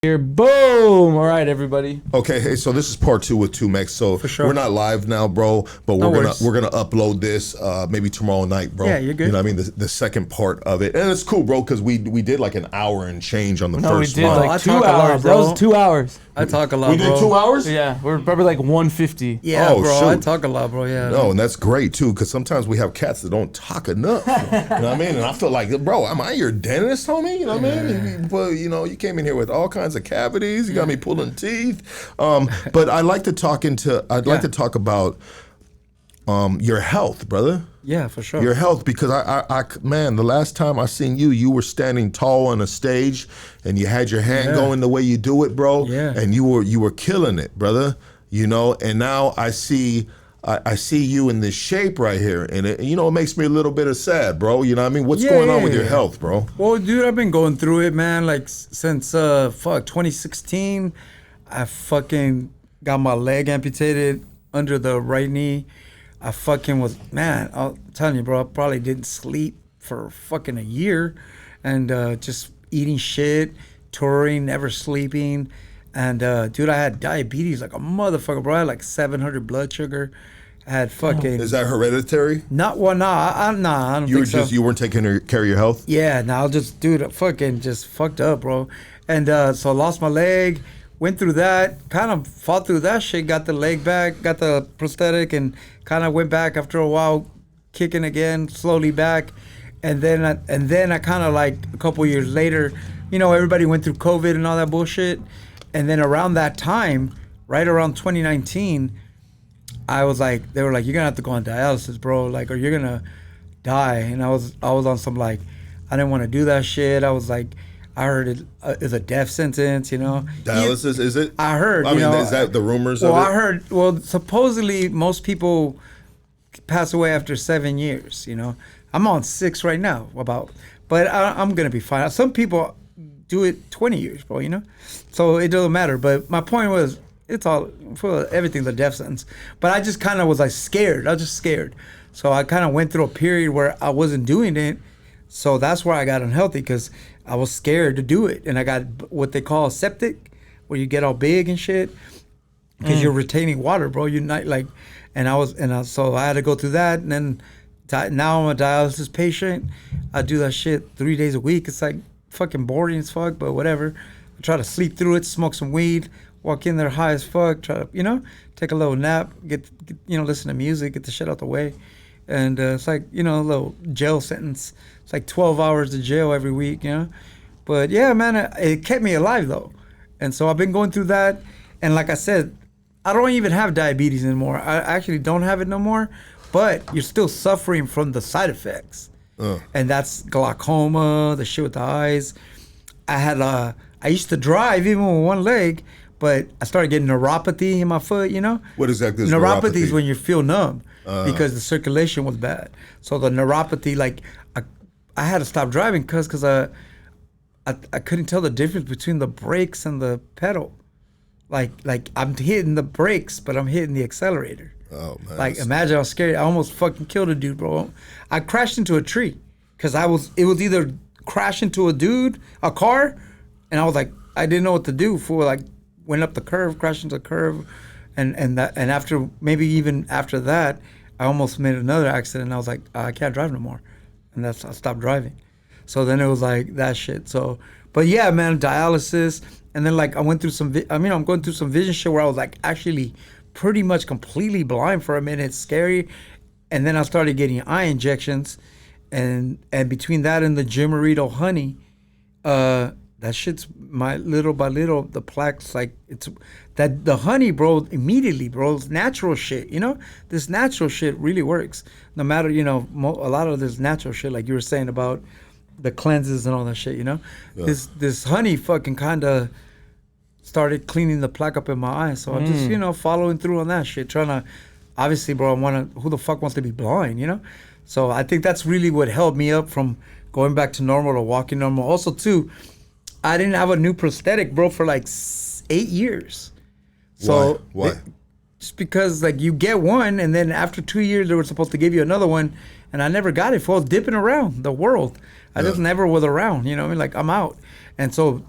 Here, boom! All right, everybody. Okay, hey, so this is part 2 with 2Mex. So For sure. we're not live now, bro, but No we're worries. gonna upload this maybe tomorrow night, bro. Yeah, you're good. You know what I mean? The second part of it, and it's cool, bro, because we did like an hour and change on the No, we first did one. I like 2 talk a lot, hours. That bro. was 2 hours. I talk a lot, we bro. did 2 hours. Yeah, we're probably like 150. Yeah, Oh, bro. I shoot. talk a lot, bro. Yeah. No, and that's great too, because sometimes we have cats that don't talk enough. You know what I mean? And I feel like, bro, am I your dentist, homie? You know what I mean? But you came in here with all kinds of cavities. You got me pulling teeth. But I'd like to talk about your health, brother. Yeah, for sure. Your health, because man, the last time I seen you were standing tall on a stage, and you had your hand going the way you do it, bro. Yeah. And you were killing it, brother. You know, and now I see you in this shape right here, and it makes me a little bit of sad, bro. You know what I mean? What's going on with your health, bro? Well, dude, I've been going through it, man. Like since 2016, I fucking got my leg amputated under the right knee. I fucking was, man, I'm telling you, bro, I probably didn't sleep for fucking a year, and just eating shit, touring, never sleeping. And dude, I had diabetes like a motherfucker, bro. I had like 700 blood sugar. I had fucking Is that hereditary? I don't think so. You weren't taking care of your health? Yeah, now just dude, fucking just fucked up, bro. And so I lost my leg, went through that, kind of fought through that shit, got the leg back, got the prosthetic, and kind of went back after a while, kicking again, slowly back. And then I kind of like a couple years later, everybody went through COVID and all that bullshit. And then around that time, right around 2019, I was like, they were like, you're gonna have to go on dialysis, bro, like, or you're gonna die. And I was on some like, I didn't want to do that shit. I was like, I heard it is a death sentence, Dialysis, is it? I heard, I mean, is that the rumors well, of it? I heard, well, supposedly most people pass away after 7 years, I'm on 6 right now, but I'm gonna be fine. Some people do it 20 years, bro, so it doesn't matter. But my point was, it's all for everything's a death sentence. But I just kind of was like scared. I was just scared. So I kind of went through a period where I wasn't doing it. So that's where I got unhealthy, because I was scared to do it. And I got what they call septic, where you get all big and shit, because you're retaining water, bro. You're not like, so I had to go through that. And then now I'm a dialysis patient. I do that shit 3 days a week. It's like fucking boring as fuck, but whatever. I try to sleep through it, smoke some weed, walk in there high as fuck, try to, take a little nap, get listen to music, get the shit out the way. And it's like, a little jail sentence. It's like 12 hours of jail every week, But yeah, man, it kept me alive though. And so I've been going through that. And like I said, I don't even have diabetes anymore. I actually don't have it no more, but you're still suffering from the side effects. And that's glaucoma, the shit with the eyes. I used to drive even with one leg, but I started getting neuropathy in my foot, What exactly is neuropathy? Is neuropathy? when you feel numb because the circulation was bad. So the neuropathy, like, I had to stop driving because I couldn't tell the difference between the brakes and the pedal. Like I'm hitting the brakes, but I'm hitting the accelerator. Oh, man. Like, imagine how scary. I almost fucking killed a dude, bro. I crashed into a tree because it was either crash into a car, and I was like, I didn't know what to do. Went up the curve, crashed into the curve, and after, maybe even after that, I almost made another accident. And I was like, I can't drive no more, and I stopped driving. So then it was like that shit. So, but yeah, man, dialysis, and then like I went through I'm going through some vision shit where I was like actually pretty much completely blind for a minute. It's scary. And then I started getting eye injections, and between that and the Jimarito honey, that shit's little by little, the plaques, like, it's that the honey, bro, immediately, bro, it's natural shit, this natural shit really works. No matter, a lot of this natural shit, like you were saying about the cleanses and all that shit, Yeah. This honey fucking kind of started cleaning the plaque up in my eye. So I'm just, following through on that shit, trying to, obviously, bro, who the fuck wants to be blind, So I think that's really what held me up from going back to normal to walking normal. Also, too, I didn't have a new prosthetic, bro, for like 8 years. So Why? Just because, like, you get one, and then after 2 years, they were supposed to give you another one, and I never got it. I was dipping around the world. I just never was around. You know what I mean? Like, I'm out. And so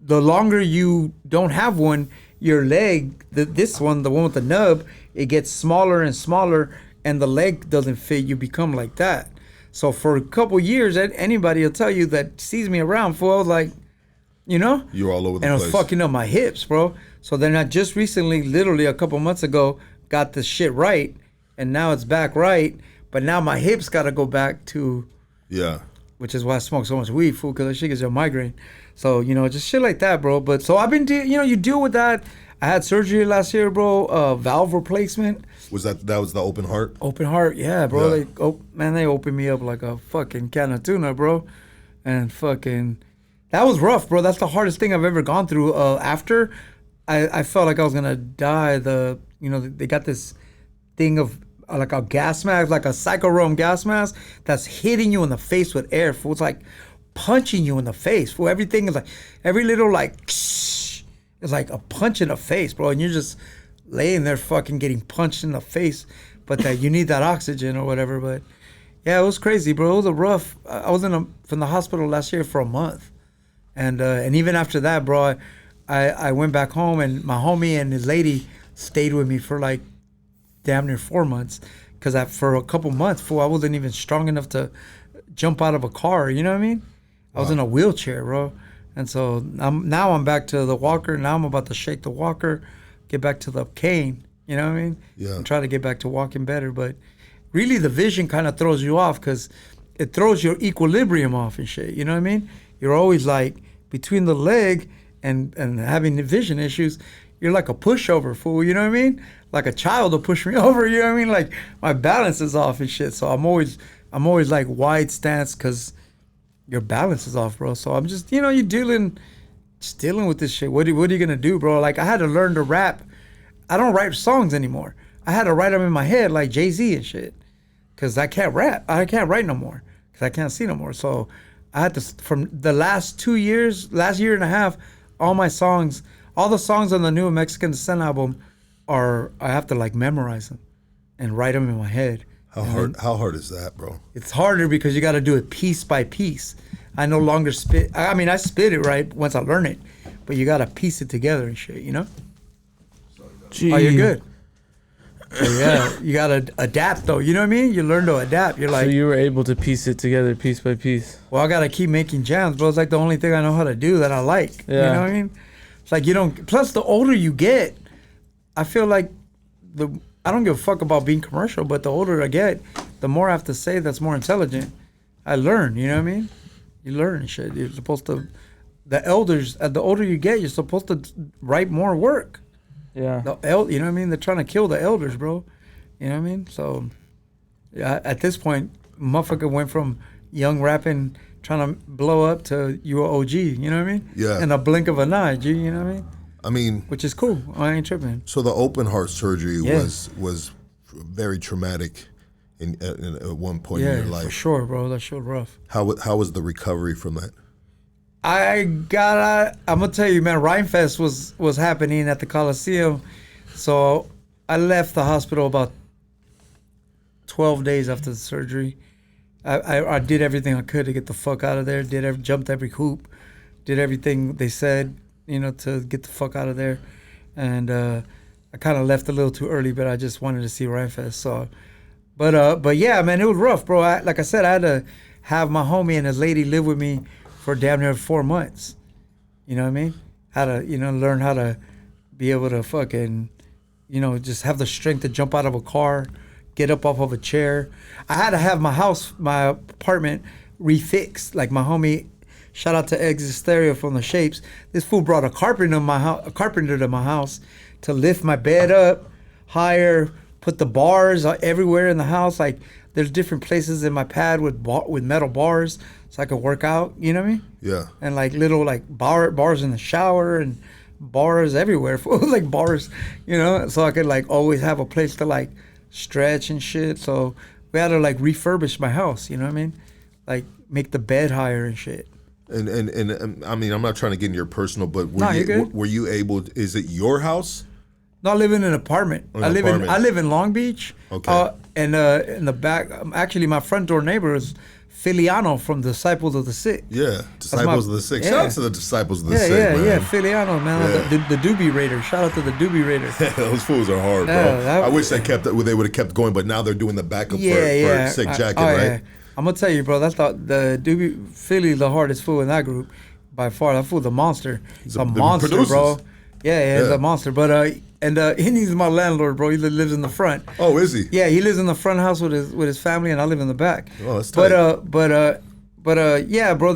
the longer you don't have one, your leg, this one, the one with the nub, it gets smaller and smaller, and the leg doesn't fit. You become like that. So for a couple years, anybody will tell you that sees me around, fool, I was like, you know? You're all over the place. And I was fucking up my hips, bro. So then I just recently, literally a couple months ago, got this shit right, and now it's back right. But now my hips got to go back to... Yeah. Which is why I smoke so much weed, fool, because that shit gives you a migraine. So, you know, just shit like that, bro. But so I've been, you deal with that. I had surgery last year, bro. Valve replacement. Was that was the open heart? Open heart, yeah, bro. Yeah. They opened me up like a fucking can of tuna, bro. And fucking, that was rough, bro. That's the hardest thing I've ever gone through. After, I felt like I was gonna die. They got this thing of like a gas mask, like a psychedelic gas mask that's hitting you in the face with air. Fool. It's like punching you in the face. Fool. Everything is like, every little like, it's like a punch in the face, bro. And you're just laying there fucking getting punched in the face, but that you need that oxygen or whatever. But yeah, it was crazy, bro. It was a rough. I was from the hospital last year for a month, and even after that, bro, I went back home, and my homie and his lady stayed with me for like damn near 4 months, because for a couple months, fool, I wasn't even strong enough to jump out of a car. You know what I mean? I was in a wheelchair, bro. And so I'm back to the walker. Now I'm about to shake the walker, get back to the cane. You know what I mean? Yeah. And try to get back to walking better. But really, the vision kind of throws you off, because it throws your equilibrium off and shit. You know what I mean? You're always like between the leg and having the vision issues. You're like a pushover, fool. You know what I mean? Like a child will push me over. You know what I mean? Like my balance is off and shit. So I'm always like wide stance, because your balance is off, bro. So I'm just, you're dealing with this shit. What are you gonna do, bro? Like, I had to learn to rap. I don't write songs anymore. I had to write them in my head like Jay-Z and shit, because I can't rap. I can't write no more, because I can't see no more. So I had to, from the last year and a half, all the songs on the new Mexican Descent album I have to like memorize them and write them in my head. How hard is that, bro? It's harder because you got to do it piece by piece. I no longer spit. I mean, I spit it right once I learn it, but you got to piece it together and shit, you know? Gee. Oh, you're good. So, yeah, you got to adapt, though. You know what I mean? You learn to adapt. You're like... So you were able to piece it together piece by piece. Well, I got to keep making jams, bro. It's like the only thing I know how to do that I like. Yeah. You know what I mean? It's like you don't... Plus, the older you get, I feel like I don't give a fuck about being commercial, but the older I get, the more I have to say that's more intelligent. I learn, you know what I mean? You learn shit. You're supposed to... The elders, the older you get, you're supposed to write more work. Yeah. You know what I mean? They're trying to kill the elders, bro. You know what I mean? So, yeah, at this point, motherfucker went from young rapping, trying to blow up, to you a OG, you know what I mean? Yeah. In a blink of an eye, G, you know what I mean? I mean... Which is cool. I ain't tripping. So the open heart surgery was very traumatic at one point in your life. For sure, bro. That shit rough. How was the recovery from that? I'm gonna tell you, man, Rhymefest was happening at the Coliseum. So I left the hospital about 12 days after the surgery. I did everything I could to get the fuck out of there. Jumped every hoop, did everything they said, to get the fuck out of there. And I kind of left a little too early, but I just wanted to see Rhymefest. So, but yeah, man, it was rough, bro. Like I said, I had to have my homie and his lady live with me for damn near 4 months. You know what I mean? How to, learn how to be able to fucking, just have the strength to jump out of a car, get up off of a chair. I had to have my apartment refixed. Like my homie, shout out to Exit Stereo from the Shapes. This fool brought a carpenter to my house to lift my bed up higher, put the bars everywhere in the house. Like there's different places in my pad with metal bars, so I could work out, you know what I mean? Yeah. And like little like bars in the shower and bars everywhere, like bars, so I could like always have a place to like stretch and shit. So we had to like refurbish my house, you know what I mean? Like make the bed higher and shit. And I mean, I'm not trying to get into your personal, but were you able? Is it your house? No, I live in an apartment. I live in Long Beach. Okay. And in the back, actually, my front door neighbor is Filiano from Disciples of the Sick. Yeah, Disciples of the Sick. Yeah. Shout out to the Disciples of the Yeah, Sick, yeah, man. yeah. Filiano, man. Yeah. The Doobie Raider. Shout out to the Doobie Raider. Those fools are hard, bro. Yeah, I wish they would have kept going, but now they're doing the backup Yeah, for Sick Jacket, right? right? I'm gonna tell you, bro. That's the Doobie Philly, the hardest fool in that group by far. That fool's a monster. He's a monster, producers. bro. Yeah, he's a monster. But he's my landlord, bro. He lives in the front. Oh, is he? Yeah, he lives in the front house with his family, and I live in the back. Oh, that's tight. But yeah, bro.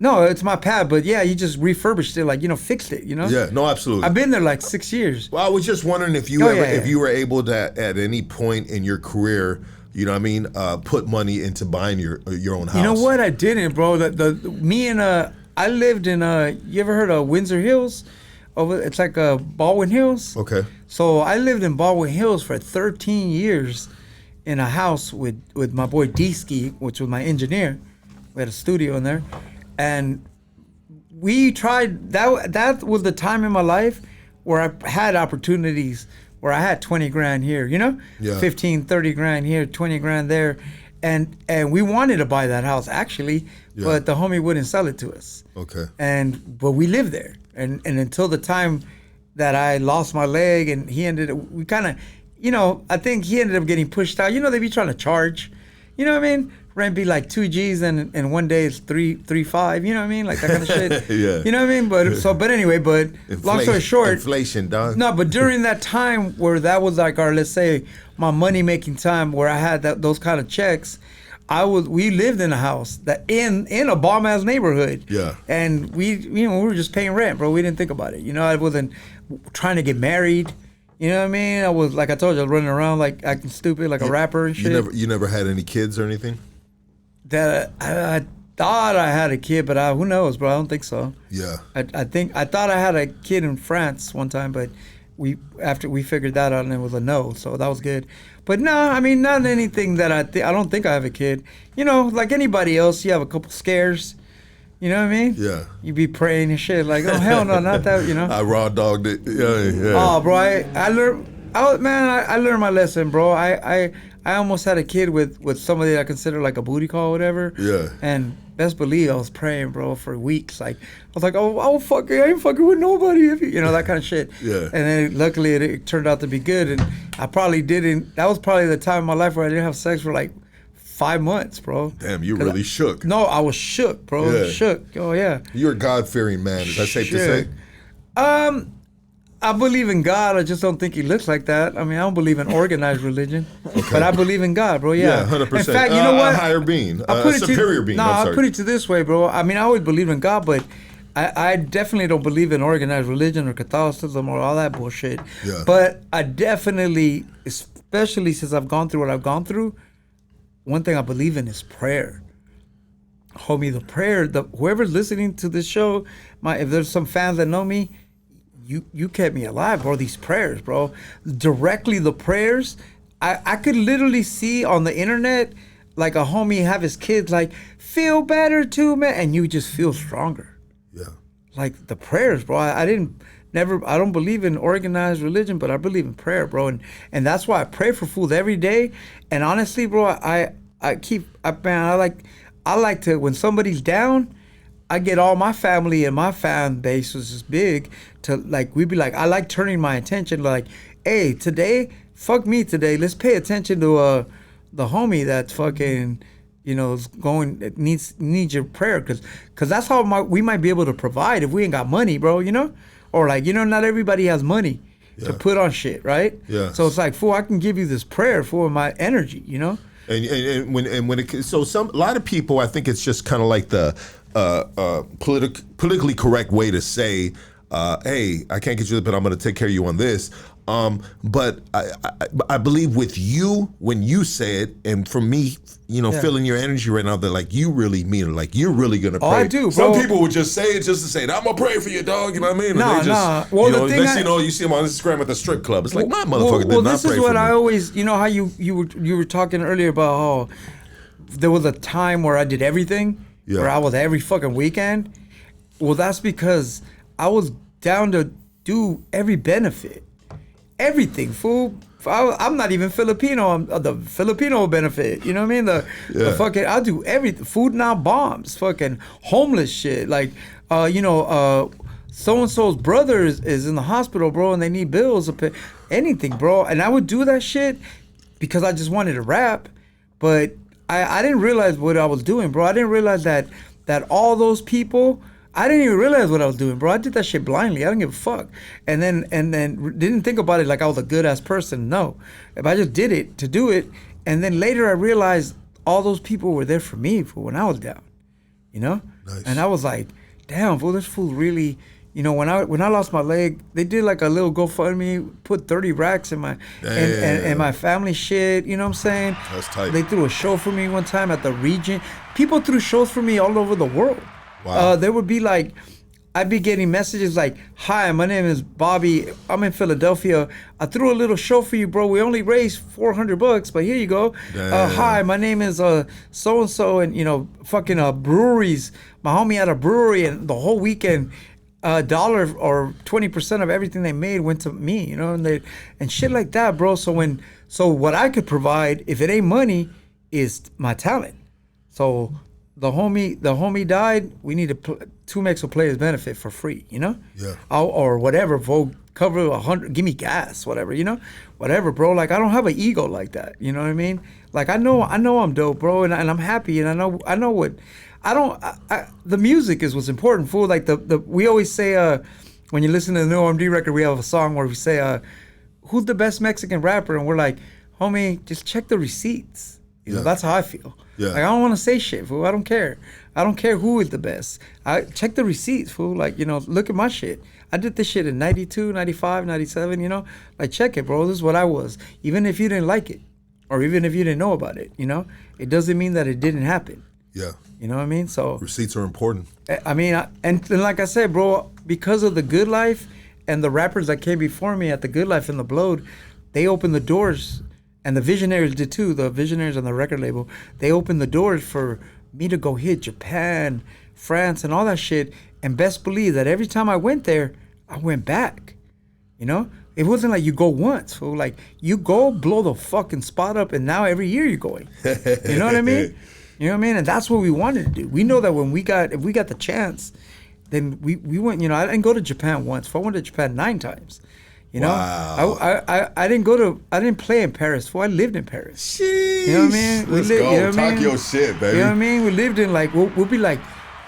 No, it's my pad. But yeah, he just refurbished it, like fixed it. Yeah, no, absolutely. I've been there like 6 years. Well, I was just wondering if you if you were able to at any point in your career, you know what I mean, put money into buying your own house. You know what? I didn't, bro. I lived in you ever heard of Windsor Hills? It's like Baldwin Hills. Okay. So I lived in Baldwin Hills for 13 years in a house with my boy D-Ski, which was my engineer. We had a studio in there. And we tried, that was the time in my life where I had opportunities, where I had 20 grand here, Yeah. 15, 30 grand here, 20 grand there. And we wanted to buy that house actually, but the homie wouldn't sell it to us. Okay. But we lived there. And until the time that I lost my leg and we kind of, I think he ended up getting pushed out. They be trying to charge, you know what I mean? Rent be like 2 G's and one day it's 3.5, you know what I mean? Like that kind of shit. Yeah. You know what I mean? But anyway, long story short. Inflation, dog. No, but during that time where that was like let's say my money making time where I had those kind of checks, we lived in a house that in a bomb ass neighborhood. Yeah. And we were just paying rent, bro. We didn't think about it. I wasn't trying to get married. You know what I mean? I was, like I told you, I was running around like acting stupid, like a rapper and shit. You never had any kids or anything? That I thought I had a kid, but who knows, bro? I don't think so. Yeah. I thought I had a kid in France one time, but after we figured that out and it was a no, so that was good. But no, I mean, not anything that I don't think I have a kid. Like anybody else, you have a couple scares. You know what I mean? Yeah. You be praying and shit like, oh hell no, not that. I raw dogged it. Yeah. Oh, bro, I learned my lesson, bro. I almost had a kid with somebody I consider like a booty call or whatever. Yeah. And best believe I was praying, bro, for weeks. Like, I was like, oh fuck, I ain't fucking with nobody. That kind of shit. Yeah. And then luckily it turned out to be good. And I probably didn't. That was probably the time in my life where I didn't have sex for like 5 months, bro. Damn, you really shook. No, I was shook, bro. Yeah. Shook. Oh yeah. You're a God-fearing man. Is that safe to say? I believe in God. I just don't think he looks like that. I mean, I don't believe in organized religion, but I believe in God, bro. Yeah, 100%. In fact, you know what? A higher being, superior being. I'll put it to this way, bro. I mean, I always believe in God, but I definitely don't believe in organized religion or Catholicism or all that bullshit. Yeah. But I definitely, especially since I've gone through what I've gone through, one thing I believe in is prayer. Homie, the prayer. Whoever's listening to this show, if there's some fans that know me. You kept me alive, bro. These prayers, bro. Directly the prayers. I could literally see on the internet, like a homie have his kids like, feel better too, man. And you just feel stronger. Yeah. Like the prayers, bro. I don't believe in organized religion, but I believe in prayer, bro. And that's why I pray for fools every day. And honestly, bro, I like to, when somebody's down, I get all my family and my fan base was just big to like, we'd be like, I like turning my attention like, hey, today, fuck me today. Let's pay attention to the homie that's fucking, is going, it needs your prayer. Cause that's how we might be able to provide if we ain't got money, bro, Or like, not everybody has money to put on shit, right? Yeah. So it's like, fool, I can give you this prayer for my energy, And when a lot of people, I think it's just kind of like the politically correct way to say, hey, I can't get you, but I'm going to take care of you on this. But I believe with you, when you say it, and for me, feeling your energy right now, that like you really mean it, like you're really gonna pray. Oh, I do, bro. Some people would just say it just to say, I'm gonna pray for your dog. You know what I mean? Nah. Well, the thing you see them on Instagram at the strip club. It's like my motherfucker did not pray for me. Well, this is what I always, how you were talking earlier about how there was a time where I did everything, where I was every fucking weekend. Well, that's because I was down to do every benefit. Everything, fool. I'm not even Filipino. I'm the Filipino benefit. You know what I mean? The fucking, I'll do everything. Food now bombs. Fucking homeless shit. Like, so-and-so's brother is in the hospital, bro, and they need bills. Anything, bro. And I would do that shit because I just wanted to rap. But I didn't realize what I was doing, bro. I didn't realize that all those people, I didn't even realize what I was doing, bro. I did that shit blindly. I didn't give a fuck. And then didn't think about it like I was a good ass person. No. If I just did it to do it, and then later I realized all those people were there for me for when I was down. You know? Nice. And I was like, damn, fool, this fool really, you know, when I lost my leg, they did like a little GoFundMe, put 30 racks in my and my family shit, you know what I'm saying? That's tight. They threw a show for me one time at the Regent. People threw shows for me all over the world. Wow. There would be like, I'd be getting messages like, hi, my name is Bobby. I'm in Philadelphia. I threw a little show for you, bro. We only raised $400, but here you go. Hi, my name is so-and-so, and, you know, fucking breweries. My homie had a brewery, and the whole weekend, $1 or 20% of everything they made went to me, you know, and shit like that, bro. So what I could provide, if it ain't money, is my talent. So the homie died. We need to 2Mex will play his benefit for free, you know? Yeah. Or whatever, bro. Cover 100. Give me gas, whatever, you know? Whatever, bro. Like, I don't have an ego like that. You know what I mean? Like, I know I'm dope, bro, and I'm happy, and I know what. The music is what's important, fool. Like we always say, when you listen to the new OMD record, we have a song where we say, who's the best Mexican rapper? And we're like, homie, just check the receipts. You know, that's how I feel. Yeah. Like, I don't want to say shit, fool. I don't care. I don't care who is the best. I check the receipts, fool. Like, you know, look at my shit. I did this shit in 92, 95, 97, you know? Like, check it, bro. This is what I was. Even if you didn't like it, or even if you didn't know about it, you know? It doesn't mean that it didn't happen. Yeah. You know what I mean? So Receipts are important. I mean, and like I said, bro, because of the Good Life and the rappers that came before me at the Good Life and the Blowed, they opened the doors, and the Visionaries did too. The Visionaries on the record label, they opened the doors for me to go hit Japan, France, and all that shit. And best believe that every time I went there, I went back. You know, it wasn't like you go once, fool. Like, you go blow the fucking spot up, and now every year you're going. You know what I mean? You know what I mean? And that's what we wanted to do. We know that if we got the chance, then we went, you know, I didn't go to Japan once. I went to Japan 9 times. You know? Wow. I didn't play in Paris. I lived in Paris. Sheesh. You know what I mean? Let's go. You know what I Talk mean? your shit, baby. You know what I mean? We lived in like, we'll be like,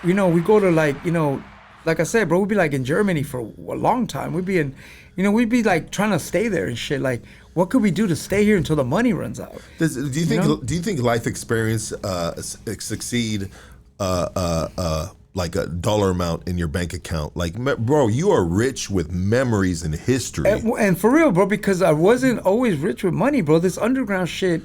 you know, we go to like, you know, like I said, bro, we'd be like in Germany for a long time. We'd be like trying to stay there and shit. Like, what could we do to stay here until the money runs out? Do you think life experience succeed like a dollar amount in your bank account? Like, bro, you are rich with memories and history. And for real, bro, because I wasn't always rich with money, bro. This underground shit,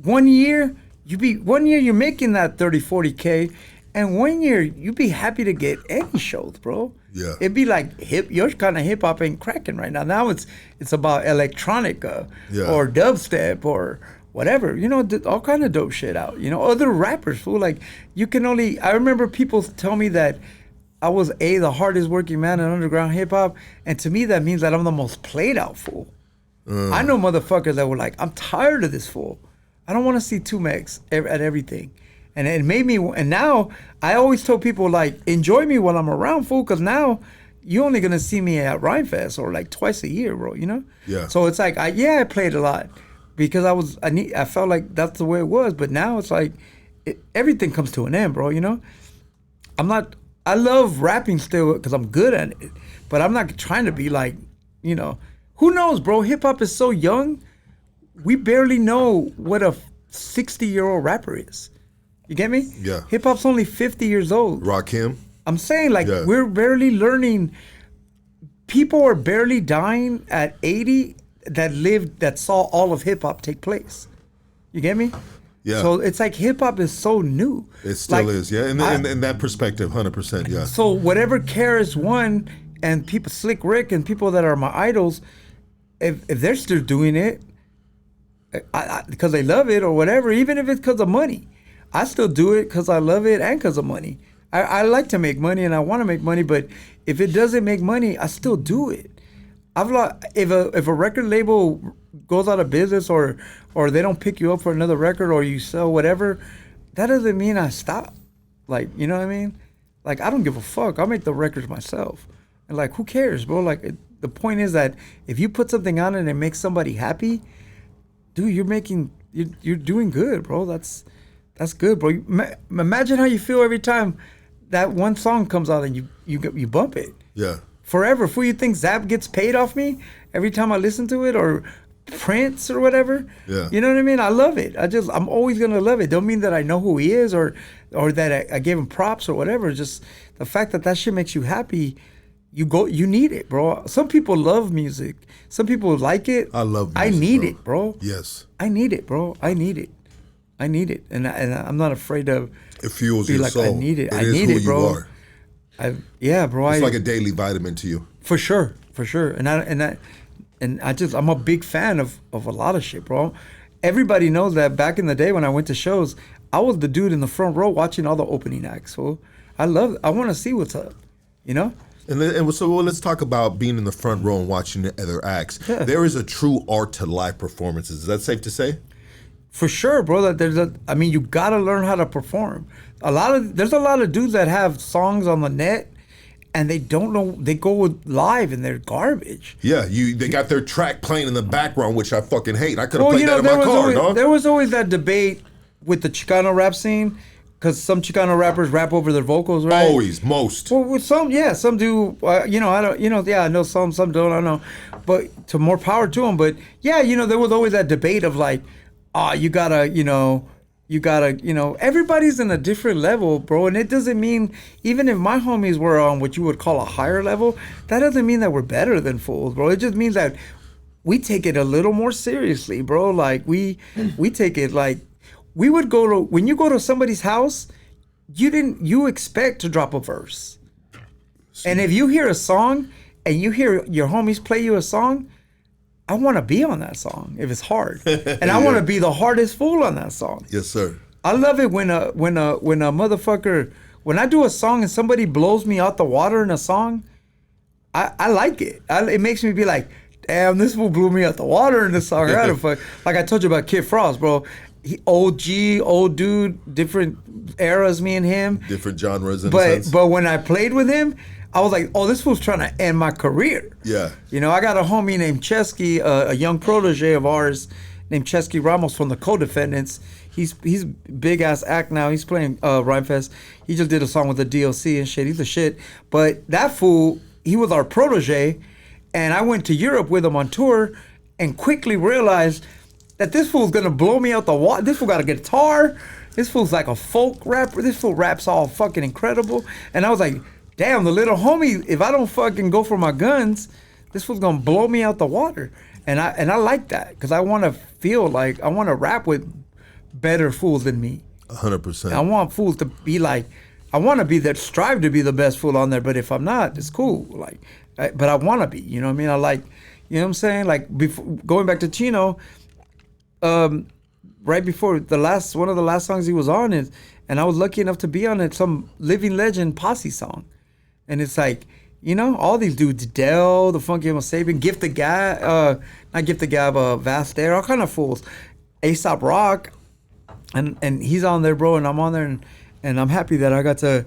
1 year you're making that 30, 40K. And 1 year, you'd be happy to get any shows, bro. Yeah. It'd be like your kind of hip hop ain't cracking right now. Now it's about electronica or dubstep or whatever. You know, all kind of dope shit out. You know, other rappers, fool. Like, I remember people tell me that I was the hardest working man in underground hip hop, and to me that means that I'm the most played out fool. I know motherfuckers that were like, I'm tired of this fool. I don't want to see 2Mex at everything. And it made me, and now I always tell people, like, enjoy me while I'm around, fool, because now you're only going to see me at Rhymefest or like twice a year, bro, you know? Yeah. So it's like, I played a lot because I felt like that's the way it was. But now it's like, everything comes to an end, bro, you know? I love rapping still because I'm good at it, but I'm not trying to be like, you know, who knows, bro? Hip hop is so young. We barely know what a 60-year-old rapper is. You get me? Yeah. Hip hop's only 50 years old. Rakim. I'm saying, like, we're barely learning. People are barely dying at 80 that saw all of hip hop take place. You get me? Yeah. So it's like hip hop is so new. It still is, yeah. In that perspective, 100%, yeah. So whatever KRS One and people, Slick Rick and people that are my idols, if they're still doing it, because they love it or whatever, even if it's because of money. I still do it because I love it and because of money. I like to make money and I want to make money, but if it doesn't make money, I still do it. I've like if a record label goes out of business or they don't pick you up for another record or you sell whatever, that doesn't mean I stop. Like, you know what I mean? Like, I don't give a fuck. I'll make the records myself. And like, who cares, bro? Like, the point is that if you put something on and it makes somebody happy, dude, you're doing good, bro. That's good, bro. Imagine how you feel every time that one song comes out and you bump it. Yeah. Forever. Fool, you think Zap gets paid off me every time I listen to it, or Prince or whatever? Yeah. You know what I mean? I love it. I'm always gonna love it. Don't mean that I know who he is or that I gave him props or whatever. Just the fact that shit makes you happy. You need it, bro. Some people love music. Some people like it. I love music, I need bro. it, bro. Yes. I need it, bro. I need it. And I'm not afraid of. It fuels be your like, soul. I need it. I is need who it, bro. You are. Bro. It's like a daily vitamin to you. For sure. And I'm a big fan of a lot of shit, bro. Everybody knows that back in the day when I went to shows, I was the dude in the front row watching all the opening acts. So I want to see what's up, you know? And so let's talk about being in the front row and watching the other acts. Yeah. There is a true art to live performances. Is that safe to say? For sure, bro. That you gotta learn how to perform. There's a lot of dudes that have songs on the net and they don't know, they go live and they're garbage. Yeah, they got their track playing in the background, which I fucking hate. I could have played that in my car, dog. There was always that debate with the Chicano rap scene, because some Chicano rappers rap over their vocals, right? Always, most. Well, with some do. I know some don't. I don't know, but to more power to them. But yeah, there was always that debate of like, you gotta, everybody's in a different level, bro. And it doesn't mean, even if my homies were on what you would call a higher level, that doesn't mean that we're better than fools, bro. It just means that we take it a little more seriously, bro. Like we take it like. We would when you go to somebody's house, you expect to drop a verse. And if you hear a song and you hear your homies play you a song, I want to be on that song if it's hard. And I want to be the hardest fool on that song. Yes, sir. I love it when a motherfucker, when I do a song and somebody blows me out the water in a song, I like it. It makes me be like, damn, this fool blew me out the water in this song. Like I told you about Kid Frost, bro. Old dude, different eras, me and him. Different genres in a sense. But when I played with him, I was like, oh, this fool's trying to end my career. Yeah. I got a homie named Chesky, a young protege of ours named Chesky Ramos from the Co-Defendants. He's big ass act now. He's playing Rhymefest. He just did a song with the DLC and shit. He's the shit. But that fool, he was our protege, and I went to Europe with him on tour and quickly realized that this fool's gonna blow me out the water. This fool got a guitar. This fool's like a folk rapper. This fool raps all fucking incredible. And I was like, damn, the little homie, if I don't fucking go for my guns, this fool's gonna blow me out the water. And I like that, because I wanna feel like, I wanna rap with better fools than me. 100%. I want fools to be like, I wanna be that, strive to be the best fool on there, but if I'm not, it's cool. Like, but I wanna be, you know what I mean? I like, you know what I'm saying? Like, going back to Chino, right before one of the last songs he was on is, and I was lucky enough to be on it, some Living Legend Posse song. And it's like, all these dudes, Dell, the Funky Homo Sapien, Gift the Gab, not Gift the Gab, Vastair, all kind of fools. Aesop Rock, and he's on there, bro, and I'm on there, and I'm happy that I got to,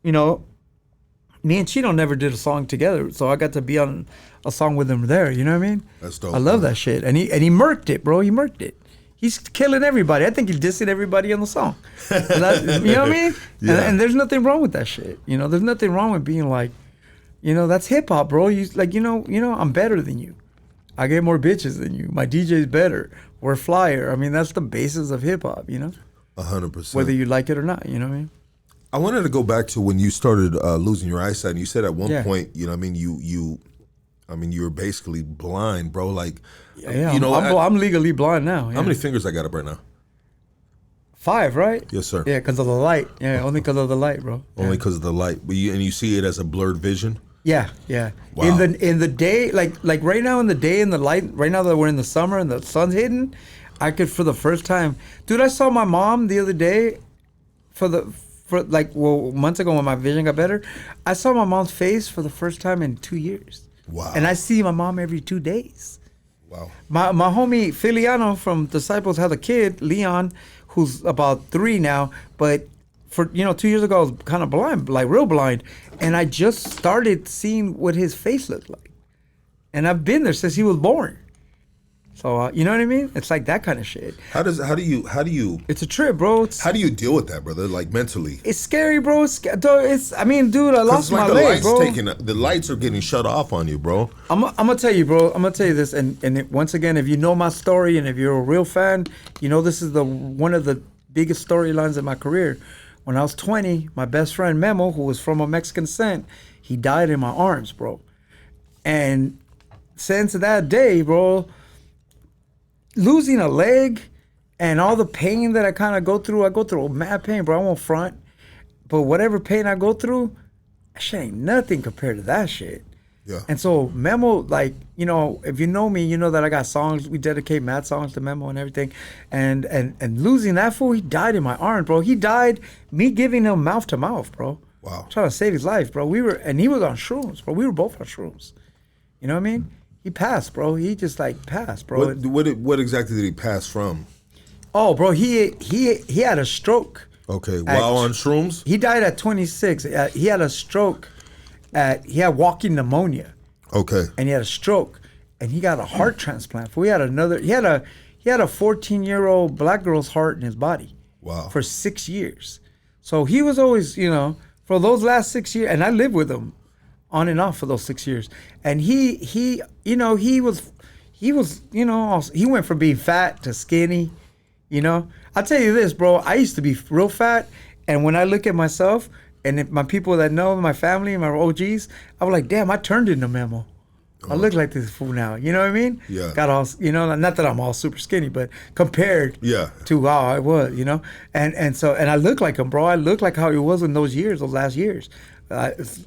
me and Chino never did a song together, so I got to be on a song with him there, you know what I mean? That's dope. I love that shit. And he murked it, bro. He murked it. He's killing everybody. I think he's dissing everybody on the song. You know what I mean? Yeah. And there's nothing wrong with that shit. There's nothing wrong with being like, that's hip hop, bro. You like, I'm better than you. I get more bitches than you. My DJ's better. We're flyer. I mean, that's the basis of hip hop, 100%. Whether you like it or not, you know what I mean? I wanted to go back to when you started losing your eyesight, and you said at one Yeah. point, you were basically blind, bro. Like, Yeah, I'm legally blind now. Yeah. How many fingers I got up right now? 5, right? Yes, sir. Yeah, because of the light. Yeah, only because of the light, bro. Only because of the light. But you see it as a blurred vision? Yeah. Wow. In the day, like right now in the day in the light, right now that we're in the summer and the sun's hitting, I could, for the first time, dude. I saw my mom the other day, months ago when my vision got better. I saw my mom's face for the first time in 2 years. Wow. And I see my mom every 2 days. Wow. My homie Filiano from Disciples had a kid, Leon, who's about 3 now, but for 2 years ago I was kind of blind, like real blind, and I just started seeing what his face looked like. And I've been there since he was born. So you know what I mean? It's like that kind of shit. How do you It's a trip, bro. how do you deal with that, brother? Like mentally? It's scary, bro. I mean, dude, I lost my leg, bro. The lights are getting shut off on you, bro. I'm gonna tell you, bro. I'm gonna tell you this, and once again, if you know my story and if you're a real fan, you know this is one of the biggest storylines in my career. When I was 20, my best friend Memo, who was from a Mexican descent, he died in my arms, bro. And since that day, bro, losing a leg and all the pain that I kind of go through mad pain, bro. I won't front, but whatever pain I go through, that shit ain't nothing compared to that shit. Yeah. And so Memo, like, if you know me, you know that I got songs. We dedicate mad songs to Memo and everything. And losing that fool, he died in my arms, bro. He died me giving him mouth to mouth, bro. Wow. Trying to save his life, bro. And he was on shrooms, bro. We were both on shrooms. You know what I mean? He passed, bro. He just like passed, bro. What exactly did he pass from? Oh, bro, he had a stroke. Okay, while on shrooms? He died at 26. He had a stroke. He had walking pneumonia. Okay. And he had a stroke, and he got a heart transplant. He had a 14-year-old black girl's heart in his body. Wow. For 6 years. So he was always, for those last 6 years, and I lived with him on and off for those 6 years. And he went from being fat to skinny, I'll tell you this, bro, I used to be real fat, and when I look at myself, and if my people that know, my family, my OGs, I was like, damn, I turned into Memo. I look like this fool now, you know what I mean? Yeah. Got all, not that I'm all super skinny, but compared to how I was, And I look like him, bro. I look like how he was in those last years.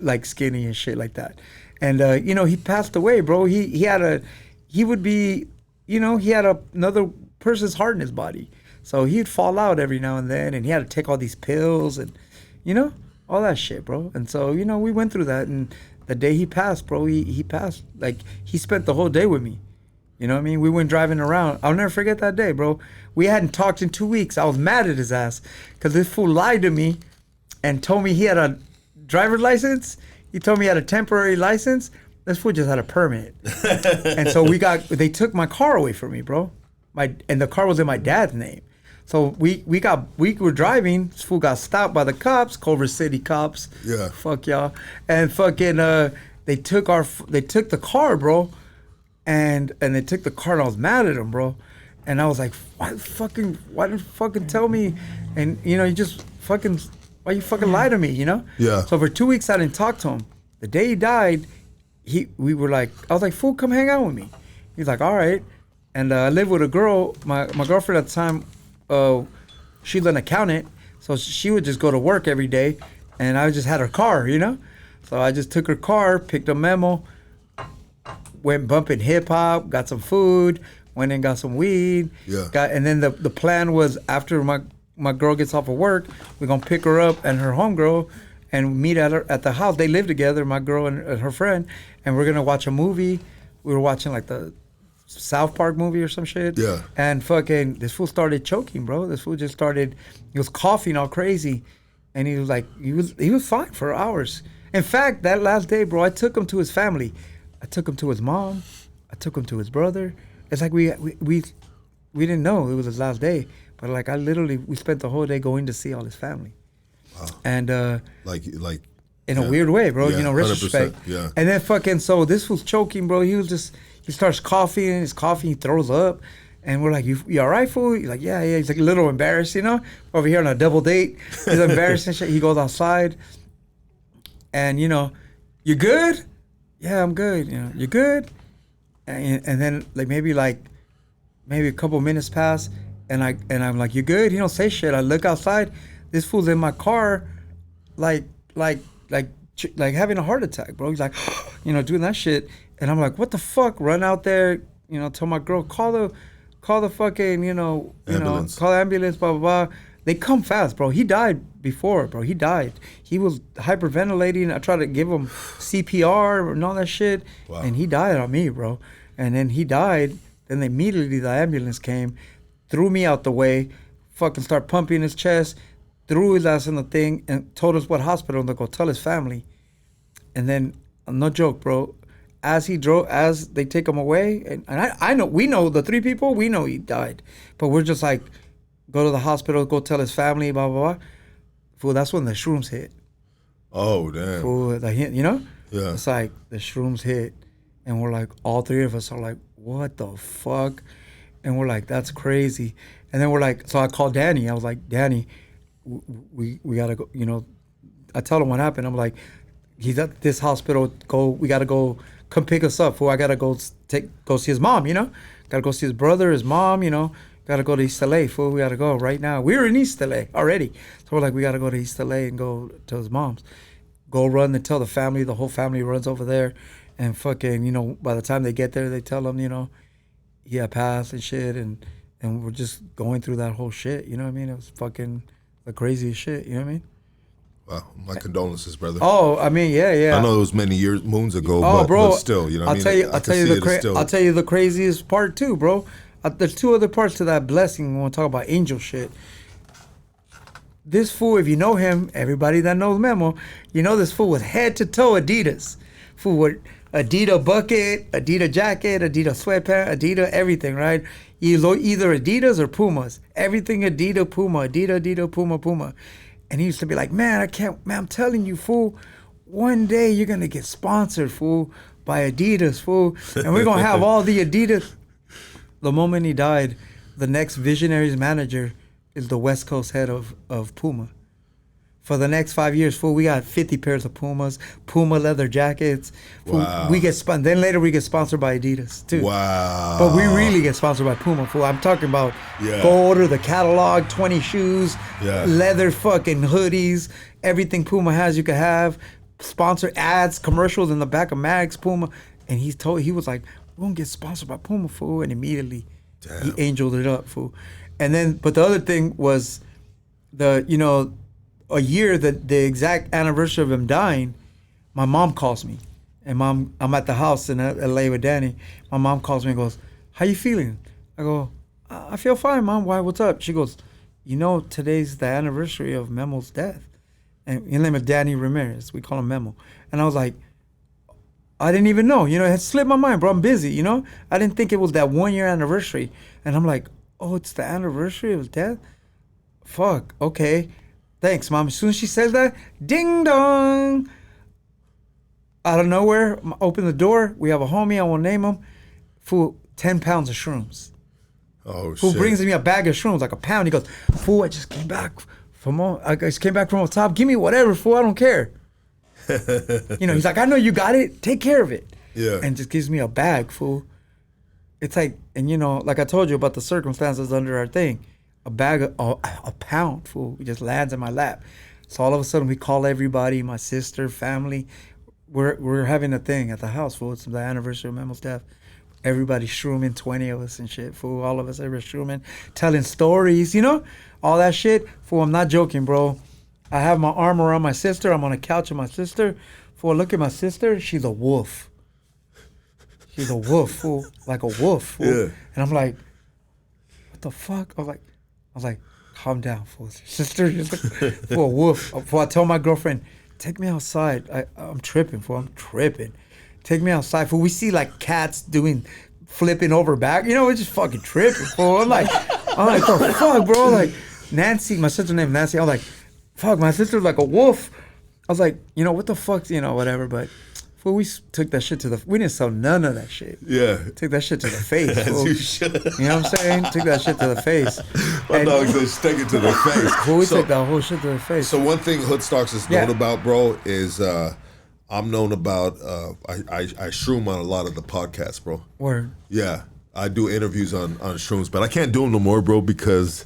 Like skinny and shit like that. And he passed away, bro. He had another person's heart in his body, so he'd fall out every now and then, and he had to take all these pills and all that shit, bro. And so we went through that, and the day he passed, bro, he passed, like, he spent the whole day with me. You know what I mean? We went driving around. I'll never forget that day, bro. We hadn't talked in 2 weeks. I was mad at his ass because this fool lied to me and told me he had a driver's license. He told me he had a temporary license. This fool just had a permit. And so they took my car away from me, bro. And the car was in my dad's name. So we were driving. This fool got stopped by the cops, Culver City cops. Yeah. Fuck y'all. And fucking they took the car, bro. And they took the car, and I was mad at them, bro. And I was like, why didn't you fucking tell me? And you just fucking, why you fucking lie to me, Yeah. So for 2 weeks I didn't talk to him. The day he died, I was like, fool, come hang out with me. He's like, all right. And I lived with a girl, my girlfriend at the time. She's an accountant, so she would just go to work every day, and I just had her car, So I just took her car, picked a Memo, went bumping hip hop, got some food, went and got some weed. Yeah. And then the plan was, after my girl gets off of work, we're gonna pick her up and her homegirl and meet at the house. They live together, my girl and her friend, and we're gonna watch a movie. We were watching like the South Park movie or some shit. Yeah. And fucking, this fool started choking, bro. This fool just started, he was coughing all crazy. And he was like, he was fine for hours. In fact, that last day, bro, I took him to his family. I took him to his mom. I took him to his brother. It's like we didn't know it was his last day. But like, we spent the whole day going to see all his family. Wow. And like in a weird way, bro, respect. Yeah. And then fucking, so this was choking, bro. He starts coughing, he throws up. And we're like, you all right, fool? He's like, yeah. He's like a little embarrassed, over here on a double date. He's embarrassed and shit. He goes outside. And, you good? Yeah, I'm good. You good? And then maybe a couple minutes pass. And I'm like, you good? He don't say shit. I look outside. This fool's in my car, like having a heart attack, bro. He's like, doing that shit. And I'm like, what the fuck? Run out there, tell my girl, call the fucking, ambulance. Call the ambulance, blah, blah, blah. They come fast, bro. He died before, bro. He died. He was hyperventilating. I tried to give him CPR and all that shit. Wow. And he died on me, bro. And then he died. Then immediately the ambulance came, threw me out the way, fucking start pumping his chest, threw his ass in the thing, and told us what hospital to go tell his family. And then, no joke, bro, as they take him away, and I know, we know the three people, we know he died. But we're just like, go to the hospital, go tell his family, blah, blah, blah. Fool, that's when the shrooms hit. Oh, damn. Fool, you know? Yeah. It's like the shrooms hit, and we're like, all three of us are like, what the fuck? And we're like, that's crazy. And then we're like, so I called Danny. I was like, Danny, we gotta go, you know. I tell him what happened. I'm like, he's at this hospital, we gotta go, come pick us up, fool. I gotta go see his mom, you know? Gotta go see his brother, his mom, you know? Gotta go to East LA, fool. We gotta go right now. We were in East LA already. So we're like, we gotta go to East LA and go to his mom's. Go run and tell the family, the whole family runs over there. And fucking, you know, by the time they get there, they tell them, you know, he had passed and shit. And we're just going through that whole shit, you know what I mean? It was fucking the craziest shit, you know what I mean? Wow, my condolences, brother. Oh, I mean, yeah. I know it was many moons ago, bro, but still, you know what I mean? I'll tell you the craziest part too, bro. There's two other parts to that blessing when we talk about angel shit. This fool, if you know him, everybody that knows Memo, you know this fool was head to toe Adidas. Fool with Adidas bucket, Adidas jacket, Adidas sweatpants, Adidas everything, right? Either Adidas or Pumas. Everything Adidas, Puma, Adidas, Puma. And he used to be like, man, I'm telling you, fool, one day you're going to get sponsored, fool, by Adidas, fool. And we're going to have all the Adidas. The moment he died, the next Visionaries manager is the West Coast head of Puma. For the next 5 years, fool, we got 50 pairs of Pumas, Puma leather jackets. Fool, wow. Then later we get sponsored by Adidas too. Wow. But we really get sponsored by Puma, fool. I'm talking about go order the catalog, 20 shoes, leather fucking hoodies, everything Puma has you could have, sponsor ads, commercials in the back of mags, Puma. And he was like, we're gonna get sponsored by Puma, fool. And immediately he angeled it up, fool. And then, but the other thing was a year, the exact anniversary of him dying, my mom calls me. And I'm at the house in LA with Danny. My mom calls me and goes, how you feeling? I go, I feel fine, Mom. Why, what's up? She goes, you know, today's the anniversary of Memo's death. And his name is Danny Ramirez. We call him Memo. And I was like, I didn't even know. You know, it had slipped my mind, bro. I'm busy, you know? I didn't think it was that 1 year anniversary. And I'm like, oh, it's the anniversary of his death? Fuck, okay. Thanks, Mom. As soon as she says that, ding dong. Out of nowhere, open the door. We have a homie, I won't name him. Fool, 10 pounds of shrooms. Oh, shit. Fool brings me a bag of shrooms, like a pound. He goes, fool, I just came back from the top. Give me whatever, fool, I don't care. You know, he's like, I know you got it. Take care of it. Yeah. And just gives me a bag, fool. It's like, and you know, like I told you about the circumstances under our thing. A bag of a pound, fool. It just lands in my lap. So all of a sudden we call everybody, my sister, family. We're having a thing at the house, fool. It's the anniversary of Memo's death. Everybody shrooming, 20 of us and shit, fool. All of us ever shrooming, telling stories, you know? All that shit. Fool, I'm not joking, bro. I have my arm around my sister. I'm on a couch with my sister. Fool, look at my sister. She's a wolf. She's a wolf, fool. Like a wolf, fool. Yeah. And I'm like, what the fuck? I was like, calm down, fool. Sister, for a wolf. Fool, I told my girlfriend, take me outside. I'm tripping, fool. I'm tripping. Take me outside, fool. We see like cats flipping over back. You know, we're just fucking tripping, fool. I'm like, the fuck, bro? Like, Nancy, my sister named Nancy. I was like, fuck, my sister's like a wolf. I was like, you know, what the fuck, you know, whatever. But, fool, we took that shit we didn't sell none of that shit. Yeah. Took that shit to the face, As fool. you should. You know what I'm saying? Took that shit to the face. My dog says, take it to the face. Fool, we took that whole shit to the face. So one thing Hoodstocks is known about, bro, is I'm known about, I shroom on a lot of the podcasts, bro. Word. Yeah. I do interviews on shrooms, but I can't do them no more, bro, because...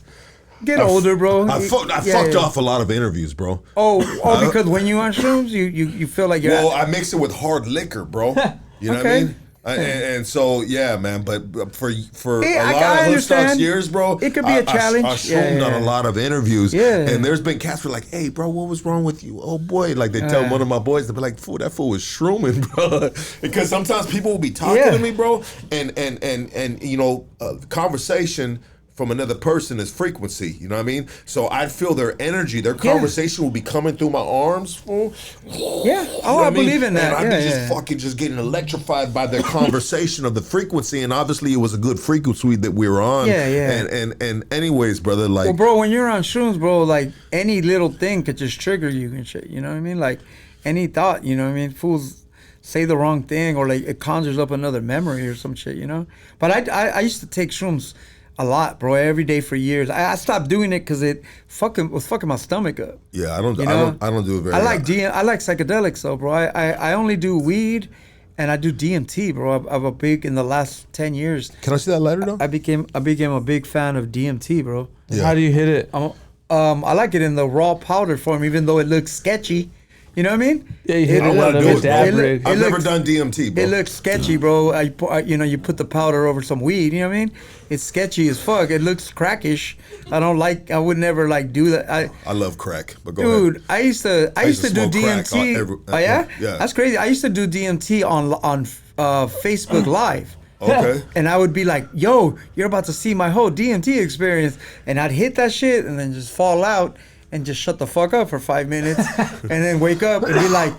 Get older, bro. I fucked off a lot of interviews, bro. Because when you on shrooms, you feel like you're... Well, I mix it with hard liquor, bro. You know what I mean? And so yeah, man. But for Yeah, a lot I of understand. hoodstocks years, bro, It could be a challenge. I shroomed on a lot of interviews, Yeah. and there's been cats who are like, "Hey, bro, what was wrong with you? Oh boy!" Like they tell one of my boys, they be like, "Fool, that fool was shrooming, bro." Because sometimes people will be talking to me, bro, and you know, conversation from another person is frequency, you know what I mean? So I'd feel their energy, their conversation will be coming through my arms, fool. Yeah. Oh, I believe in that. And I'd be just fucking just getting electrified by their conversation of the frequency, and obviously it was a good frequency that we were on. Yeah. And anyways, brother, like, well, bro, when you're on shrooms, bro, like any little thing could just trigger you and shit. You know what I mean? Like any thought, you know what I mean? Fools say the wrong thing, or like it conjures up another memory or some shit, you know? But I used to take shrooms a lot, bro, every day for years. I stopped doing it because it was fucking my stomach up. yeah, I don't do it very. I like psychedelics though, bro. I only do weed, and I do DMT, bro. I'm a big in the last 10 years. Can I see that lighter though? I became a big fan of DMT, bro. Yeah. How do you hit it? I like it in the raw powder form, even though it looks sketchy. You know what I mean? Yeah, you hit I it want out to of do a it, dab bro. rig. I've never done DMT, bro. It looks sketchy, bro. You put the powder over some weed. You know what I mean? It's sketchy as fuck. It looks crackish. I would never like do that. I love crack, but go ahead. Dude, I used to do smoke crack DMT. oh yeah? Yeah. That's crazy. I used to do DMT on Facebook Live. Okay. And I would be like, yo, you're about to see my whole DMT experience. And I'd hit that shit and then just fall out and just shut the fuck up for 5 minutes and then wake up and be like,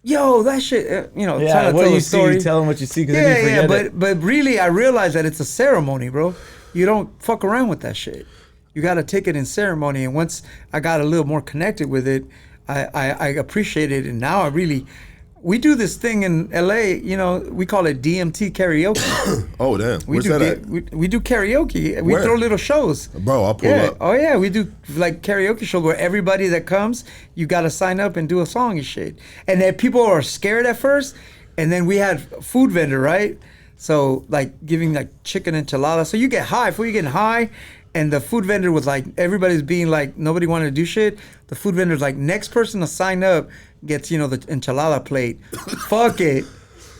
yo, that shit, trying to what tell do you a story. see? Tell them what you see, because then you forget it. But really, I realized that it's a ceremony, bro. You don't fuck around with that shit. You got to take it in ceremony. And once I got a little more connected with it, I appreciate it. And now we do this thing in LA, we call it DMT karaoke. Oh, damn. Where's that at? We do karaoke. We Where? throw little shows. Bro, I'll pull up. Oh, yeah. We do like karaoke shows where everybody that comes, you got to sign up and do a song and shit. And then people are scared at first. And then we had food vendor, right? So like giving like chicken enchilada. So you get high. Before you getting high, and the food vendor was like, everybody's being like, nobody wanted to do shit. The food vendor's like, next person to sign up gets, the enchilada plate. Fuck it.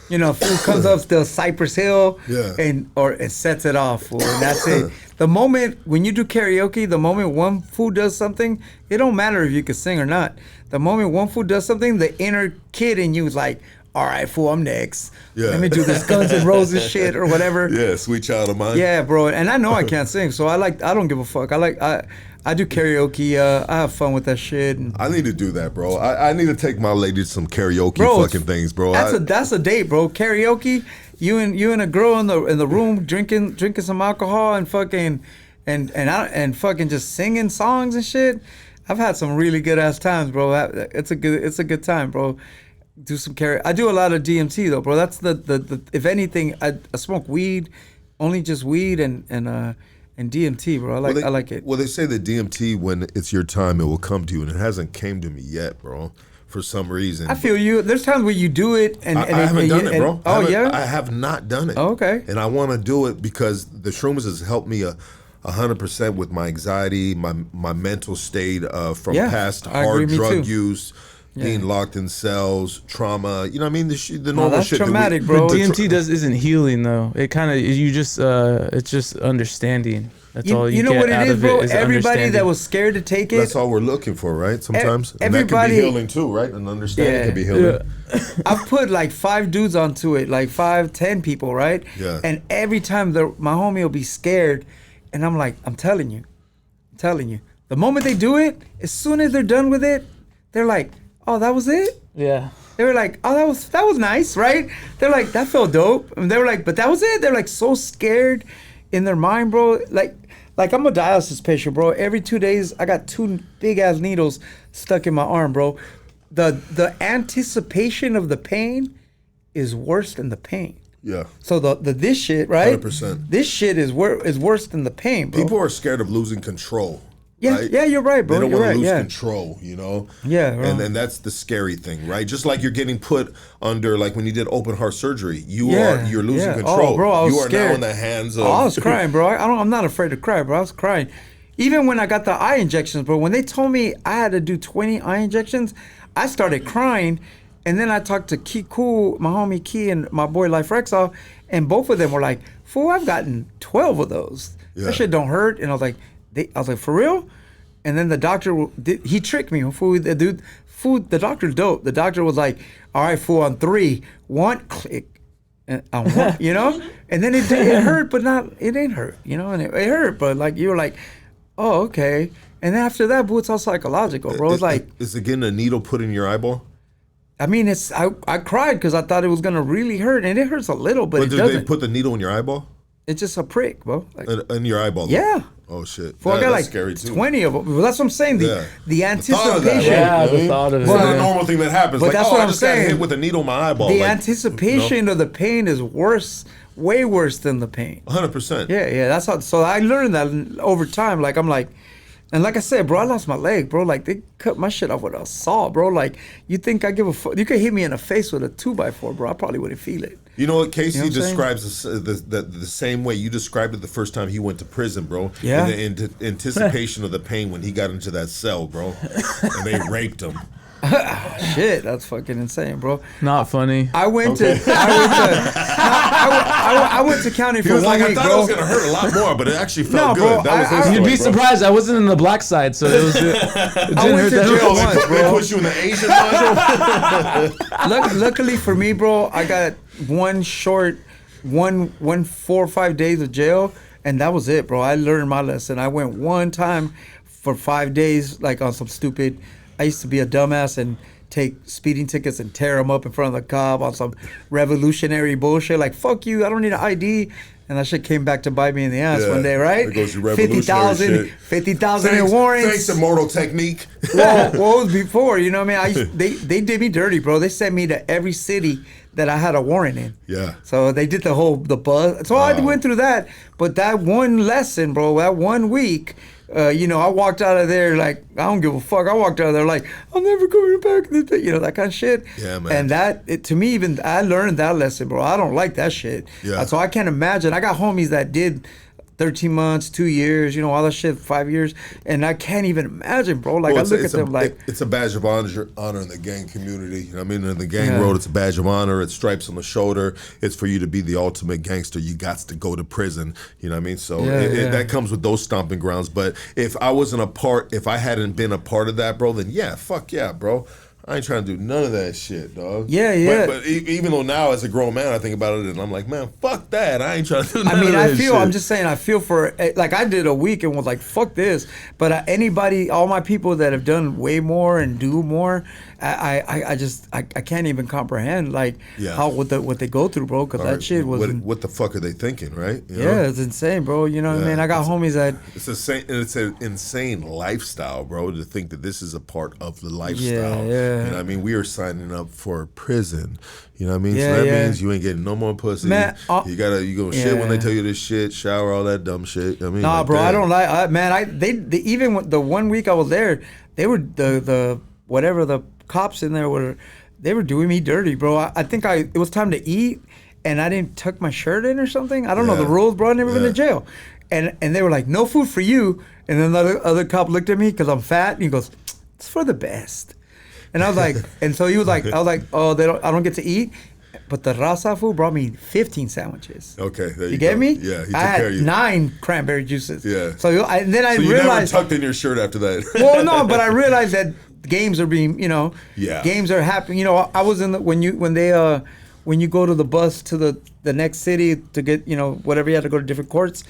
Food comes up to Cypress Hill or it sets it off, fool, and that's it. The moment, when you do karaoke, the moment one food does something, it don't matter if you can sing or not. The moment one food does something, the inner kid in you is like, all right, fool, I'm next. Yeah. Let me do this Guns N' Roses shit or whatever. Yeah, sweet child of mine. Yeah, bro. And I know I can't sing, so I don't give a fuck. I do karaoke. I have fun with that shit. And I need to do that, bro. I need to take my lady to some karaoke fucking things, bro. That's a date, bro. Karaoke. You and a girl in the room drinking some alcohol and fucking and fucking just singing songs and shit. I've had some really good ass times, bro. It's a good time, bro. Do some I do a lot of DMT though, bro. That's the if anything, I smoke weed, only just weed and DMT, bro. I like it. Well, they say that DMT, when it's your time, it will come to you, and it hasn't came to me yet, bro. For some reason. I feel you. There's times where you do it and I haven't done it, bro. Yeah? I have not done it. Oh, okay. And I want to do it because the shrooms has helped me 100% with my anxiety, my mental state from past hard drug use, being locked in cells, trauma. You know what I mean? The normal that's shit. Traumatic, bro. But DMT isn't healing though. It kind of it's just understanding. That's all you know get what out it is, of bro. it is Everybody that was scared to take it. That's all we're looking for, right? Sometimes, and that can everybody- be healing too, right? And understanding can be healing. I've put like 5 dudes onto it, like 5, 10 people, right? Yeah. And every time my homie will be scared, and I'm like, I'm telling you. The moment they do it, as soon as they're done with it, they're like, oh, that was it? Yeah. They were like, oh, that was nice, right? They're like, that felt dope. And they were like, but that was it? They're like so scared in their mind, bro. Like I'm a dialysis patient, bro. Every 2 days, I got 2 big ass needles stuck in my arm, bro. The anticipation of the pain is worse than the pain. Yeah. So this shit, right? 100%. This shit is worse than the pain, bro. People are scared of losing control. Yeah, right? yeah, you're right, bro. They don't You're want right, to lose yeah. control, you know? Yeah, bro. And then that's the scary thing, right? Just like you're getting put under, like when you did open heart surgery, you're losing control. Oh, bro, I was you are scared. now in the hands of. Oh, I was crying, bro. I'm not afraid to cry, bro. I was crying. Even when I got the eye injections, bro, when they told me I had to do 20 eye injections, I started crying. And then I talked to Key Cool, my homie Key, and my boy Life Rexall, and both of them were like, "Fool, I've gotten 12 of those. Yeah. That shit don't hurt." And I was like, "For real?" And then the doctor, he tricked me. Fool, the doctor dope. The doctor was like, "All right, fool, on 3, 1, click." And on one, you know, and then it hurt, but it ain't hurt, you know, and it hurt, but like you were like, oh, okay. And then after that, boo, it's all psychological, bro. It's like, is it getting a needle put in your eyeball? I mean, I cried because I thought it was gonna really hurt, and it hurts a little, but it did doesn't. they put the needle in your eyeball? It's just a prick, bro. Like, in your eyeball? Yeah. Oh shit. Well, I got like scary too. 20 of them. Well, that's what I'm saying. The thought of that, anticipation. Yeah, the thought of it. It's not a normal thing that happens. But like, that's oh, what I I'm just saying. got hit with a needle in my eyeball. The like, anticipation of the pain is worse, way worse than the pain. 100%. Yeah. That's how. So I learned that over time. Like I'm like, and like I said, bro, I lost my leg, bro. Like they cut my shit off with a saw, bro. Like you think I give a fuck? You could hit me in the face with a 2x4, bro. I probably wouldn't feel it. You know what Casey You know what I'm describes the same way you described it the first time he went to prison, bro. Yeah. In the anticipation of the pain when he got into that cell, bro, and they raped him. Shit, that's fucking insane, bro. Not funny. I went to county He for was 1 like, week, I thought bro. it was gonna hurt a lot more, but it actually felt No, bro, good. That was his I- You'd be story, bro. surprised. I wasn't in the black side, so it was. It didn't went hurt to that jail much. once, They bro. put you in the Asian module. Luckily for me, bro, I got one 4 or 5 days of jail, and that was it, bro. I learned my lesson. I went one time for 5 days, like on some stupid. I used to be a dumbass and take speeding tickets and tear them up in front of the cop on some revolutionary bullshit. Like, fuck you, I don't need an ID. And that shit came back to bite me in the ass Yeah, one day, right? there goes your revolutionary shit. 50,000 in warrants. Thanks to Mortal Technique. Well, what was before? You know what I mean? They did me dirty, bro. They sent me to every city that I had a warrant in. Yeah. So they did the buzz. So I went through that. But that one lesson, bro, that 1 week, you know, I walked out of there like, I don't give a fuck. I walked out of there like, I'm never coming back. You know, that kind of shit. Yeah, man. And to me, even I learned that lesson, bro. I don't like that shit. Yeah. So I can't imagine. I got homies that did 13 months, 2 years, you know, all that shit, 5 years. And I can't even imagine, bro. Like, Well, I look at them like. It's a badge of honor in the gang community. You know what I mean? In the gang Yeah. world, it's a badge of honor. It's stripes on the shoulder. It's for you to be the ultimate gangster. You got to go to prison. You know what I mean? So Yeah. that comes with those stomping grounds. But if I hadn't been a part of that, bro, then yeah, fuck yeah, bro. I ain't trying to do none of that shit, dog. Yeah. But even though now as a grown man, I think about it and I'm like, man, fuck that. I ain't trying to do none of that shit. I'm just saying, I feel for, like, I did a week and was like, fuck this. But anybody, all my people that have done way more and do more, I can't even comprehend, like, how what they go through, bro, because that shit was. What the fuck are they thinking, right? You know? Yeah, it's insane, bro. You know what I mean? I got homies that. It's an insane lifestyle, bro, to think that this is a part of the lifestyle. Yeah. You know what I mean? We are signing up for prison. You know what I mean? Yeah, so that yeah. means you ain't getting no more pussy. Man, you gonna shit when they yeah. tell you this shit, shower, all that dumb shit. I mean, Nah, like, bro, damn. I don't like. They even the 1 week I was there, they were the whatever the cops in there they were doing me dirty, bro. I think it was time to eat, and I didn't tuck my shirt in or something. I don't know the rules, bro. I never been to jail, and they were like, no food for you. And then the other cop looked at me because I'm fat, and he goes, it's for the best. And I was like, and so he was like, I was like, oh, I don't get to eat. But the raza food brought me 15 sandwiches. Okay, there You get go. me? Yeah, he took I care had of you. 9 cranberry juices. Yeah. So then I So you realized. never tucked in your shirt after that. Well, no, but I realized that games are being, Yeah. games are happening. You know, I was in when you go to the bus to the next city to get, whatever, you had to go to different courts.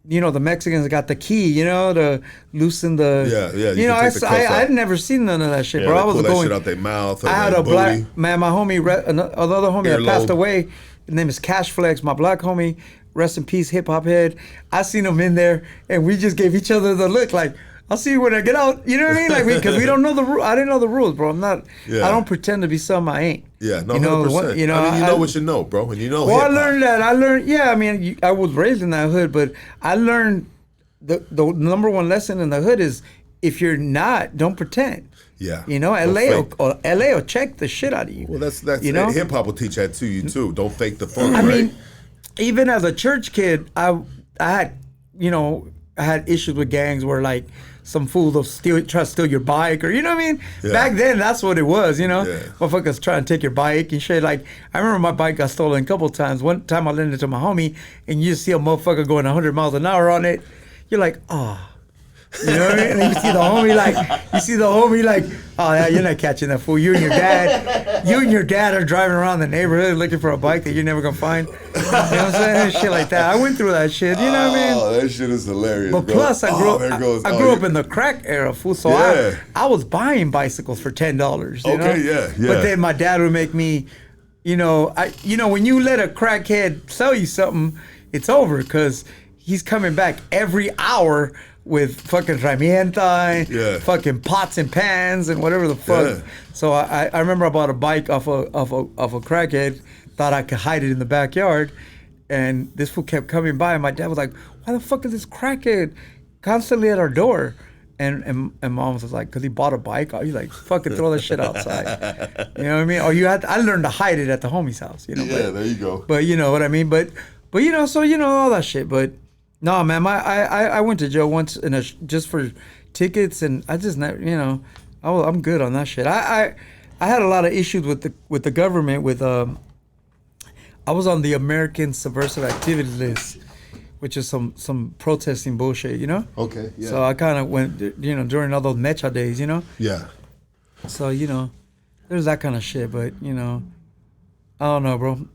The Mexicans got the key, to loosen the. Yeah. You can take the cuffs out. I'd never seen none of that shit, Yeah, bro. they I was pull that going. shit out their mouth. I had a black man, my homie, another homie that passed Earlobe. away. His name is Cash Flex, my black homie. Rest in peace, hip hop head. I seen him in there, and we just gave each other the look, like, I'll see you when I get out. You know what I mean? Like, because we don't know the rules. I didn't know the rules, bro. I'm not. Yeah. I don't pretend to be something I ain't. Yeah, no, 100%. I mean, you know what you know, bro, and you know. Well, I hip-hop. learned that. Yeah, I mean, I was raised in that hood, but I learned the number one lesson in the hood is if you're not, don't pretend. Yeah. LA will check the shit out of you. Well, that's hip hop will teach that to you too. Don't fake the funk. I right? mean, even as a church kid, I had, I had issues with gangs where like some fool will try to steal your bike, or you know what I mean. Yeah. Back then, that's what it was. You know, Yeah. motherfuckers trying to take your bike and shit. Like I remember my bike got stolen a couple times. One time I lent it to my homie, and you see a motherfucker going 100 miles an hour on it. You're like, oh. You know what I mean? And then you see the homie like, oh yeah, you're not catching that fool. You and your dad are driving around the neighborhood looking for a bike that you're never gonna find. You know what I'm saying? Shit like that. I went through that shit. You know what I mean? Oh, that shit is hilarious. But bro. plus, I grew I grew up in the crack era, fool. So Yeah. I was buying bicycles for $10. You know? Okay, yeah. But then my dad would make me, when you let a crackhead sell you something, it's over because he's coming back every hour with fucking herramienta, Yeah. fucking pots and pans and whatever the fuck. Yeah. So I remember I bought a bike off a crackhead, thought I could hide it in the backyard, and this fool kept coming by, and my dad was like, "Why the fuck is this crackhead constantly at our door?" And mom was like, "Cause he bought a bike." He's like, "Fucking throw that shit outside." You know what I mean? Or I learned to hide it at the homie's house. You know. Yeah, there you go. But you know what I mean. But so all that shit. But no, man, I went to jail once just for tickets, and I just never, I'm good on that shit. I had a lot of issues with the government. I was on the American Subversive Activity list, which is some protesting bullshit, you know. Okay. Yeah. So I kind of went, during all those Mecha days, you know. Yeah. So there's that kind of shit, but I don't know, bro.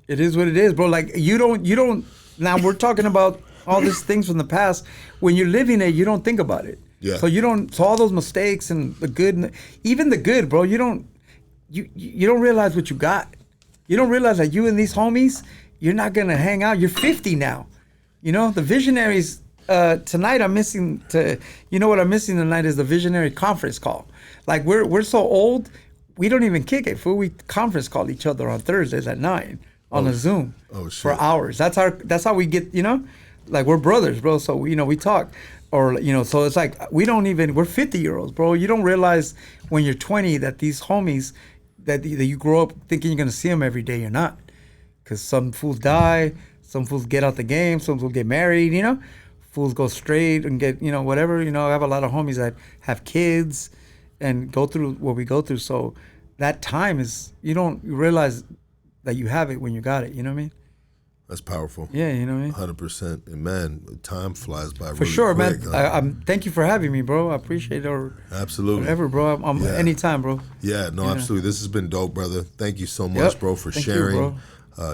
It is what it is, bro. Like you don't. Now we're talking about all these things from the past. When you're living it, you don't think about it. Yeah. So you don't. So all those mistakes and the good, even the good, bro. You don't realize what you got. You don't realize that you and these homies, you're not gonna hang out. You're 50 now. The Visionaries. Tonight I'm missing. What I'm missing tonight is the Visionary conference call. Like we're so old, we don't even kick it. Fool. We conference call each other on Thursdays at 9 on a Zoom for hours. That's how we get. Like we're brothers, bro. So we talk, or so it's like we're 50-year-olds, bro. You don't realize when you're 20 that these homies that you grow up thinking you're gonna see them every day. You're not, because some fools die, some fools get out the game, some fools get married. Fools go straight and get whatever. I have a lot of homies that have kids and go through what we go through. So that time is you don't realize that you have it when you got it. You know what I mean? That's powerful. Yeah, you know what I mean? 100%. And man, time flies by For really sure, quick, man. huh? I'm thank you for having me, bro. I appreciate it. Or Absolutely. whatever, bro. I'm Yeah. anytime, bro. Yeah, no, absolutely. This has been dope, brother. Thank you so much, Yep. bro, for Thank you, sharing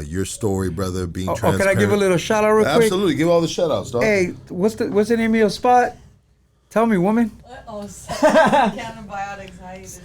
your story, brother, being Oh, transparent. can I give a little shout out real quick? Absolutely. Give all the shout outs, dog. Hey, what's the name of your spot? Tell me, woman. Cannabiotics hiatus.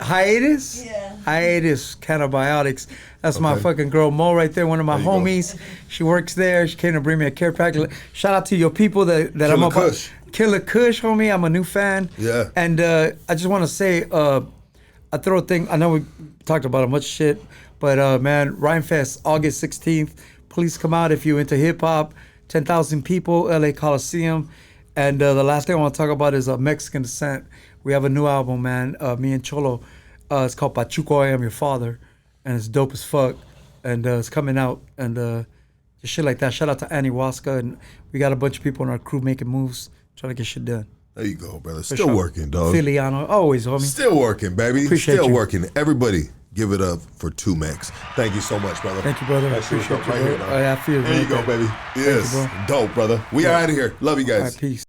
Hiatus? Yeah. Hiatus Cannabiotics. That's my Okay. fucking girl Mo right there, one of my There you go. homies. She works there. She came to bring me a care package. Shout out to your people that I'm up on. Killakush. Killakush, homie. I'm a new fan. Yeah. And I just want to say, I throw a thing. I know we talked about much shit, but man, Rhyme Fest, August 16th. Please come out if you're into hip hop. 10,000 people, LA Coliseum. And the last thing I want to talk about is Mexican Descent. We have a new album, man. Me and Cholo. It's called Pachuco, I Am Your Father. And it's dope as fuck. And it's coming out. And just shit like that. Shout out to Annie Waska. And we got a bunch of people in our crew making moves, trying to get shit done. There you go, brother. For Still sure. working, dog. Filiano, always, homie. Still working, baby. Appreciate Still you. working. Everybody, give it up for 2Mex. Thank you so much, brother. Thank you, brother. I That shit was appreciate dope you, right here, bro. dog. Oh, yeah, I feel it There you right go, there. baby. Yes. you, bro. Dope, brother. We are out of here. Love you guys. All right, peace.